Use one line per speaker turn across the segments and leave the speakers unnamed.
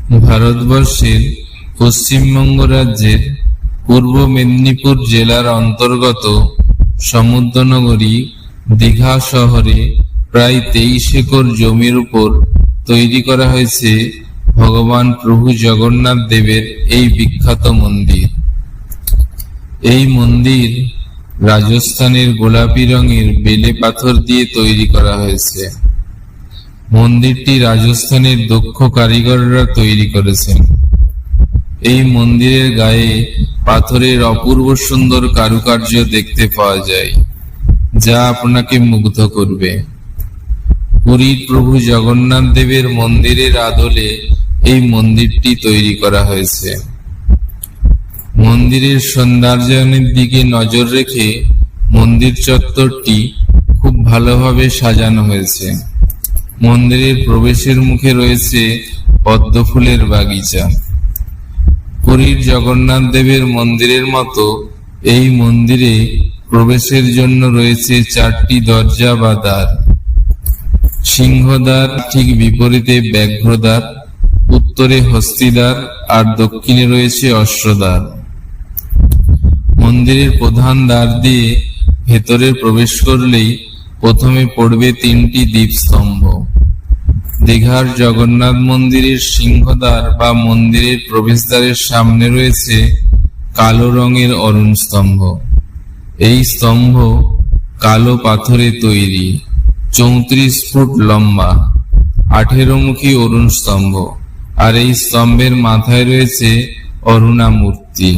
ভারতবর্ষের পশ্চিমবঙ্গ রাজ্যের পূর্ব মেদিনীপুর জেলার অন্তর্গত সমুদ্রনগরী দীঘা শহরে প্রায় 23 একর জমির উপর তৈরি করা হয়েছে ভগবান প্রভু জগন্নাথ দেবের এই বিখ্যাত মন্দির। এই মন্দির রাজস্থানের গোলাপি রঙের বেলে পাথর দিয়ে তৈরি করা হয়েছে। মন্দিরটি রাজস্থানের দক্ষ কারিগররা তৈরি করেছেন। এই মন্দিরের গায়ে পাথরের অপূর্ব সুন্দর কারুকার্য দেখতে পাওয়া যায়, যা আপনাকে মুগ্ধ করবে। পুরীর প্রভু জগন্নাথ দেবের মন্দিরের আদলে এই মন্দিরটি তৈরি করা হয়েছে। মন্দিরের সৌন্দর্যায়নের দিকে নজর রেখে মন্দির চত্বরটি খুব ভালোভাবে সাজানো হয়েছে। মন্দিরের প্রবেশের মুখে রয়েছে পদ্ম ফুলের বাগিচা। পুরীর জগন্নাথ দেবের মন্দিরের মতো এই মন্দিরে প্রবেশের জন্য রয়েছে 4টি দরজা বা দ্বার। সিংহদ্বার, ঠিক বিপরীতে ব্যাঘ্রদ্বার, উত্তরে হস্তিদ্বার আর দক্ষিণে রয়েছে অশ্বদ্বার। মন্দিরের প্রধান দ্বার দিয়ে ভেতরে প্রবেশ করলেই প্রথমে পড়বে 3টি দীপস্তম্ভ। দীঘার জগন্নাথ মন্দিরের সিংহদ্বার বা মন্দিরের প্রবেশদ্বারের সামনে রয়েছে কালো রঙের অরুণ স্তম্ভ। এই স্তম্ভ কালো পাথরে তৈরি, 34 ফুট লম্বা, 18 মুখী অরুণ স্তম্ভ। আর এই স্তম্ভের মাথায় রয়েছে অরুণা মূর্তি।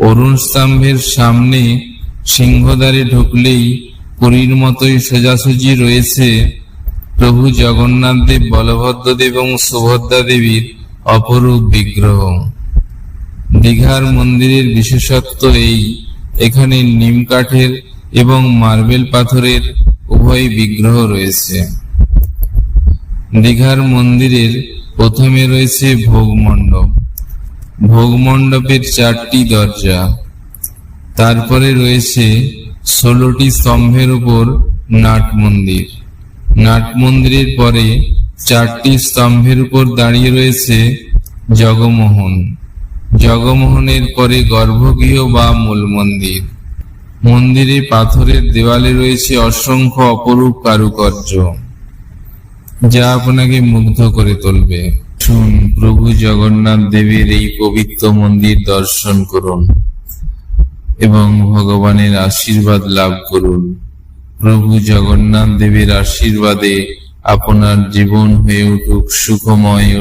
অরুণ স্তম্ভের সামনে সিংহদ্বারে ঢুকলেই পুরীর মতোই সোজাসুজি রয়েছে প্রভু জগন্নাথ দেব, বলভদ্র দেব এবং সুভদ্রা দেবীর অপরূপ বিগ্রহ। দীঘার মন্দিরের বিশেষত্ব এখানে নিম কাঠের এবং মার্বেল পাথরের উভয় বিগ্রহ রয়েছে। দীঘার মন্দিরের প্রথমে রয়েছে ভোগমণ্ডপ। ভোগমণ্ডপের 4টি দরজা। তারপরে রয়েছে 16টি স্তম্ভের উপর নাট মন্দির। নাট মন্দিরের পরে 4টি স্তম্ভের উপর দাঁড়িয়ে রয়েছে জগমোহন। জগমোহনের পরে গর্ভগৃহ বা মূল মন্দির। মন্দিরে পাথরের দেওয়ালে রয়েছে অসংখ্য অপরূপ কারুকার্য, যা আপনাকে মুগ্ধ করে তুলবে। প্রভু জগন্নাথ দেবের এই পবিত্র মন্দির দর্শন করুন এবং ভগবানের আশীর্বাদ লাভ করুন। প্রভু জগন্নাথ দেবের আশীর্বাদে আপনার জীবন হয়ে উঠুক সুখময়।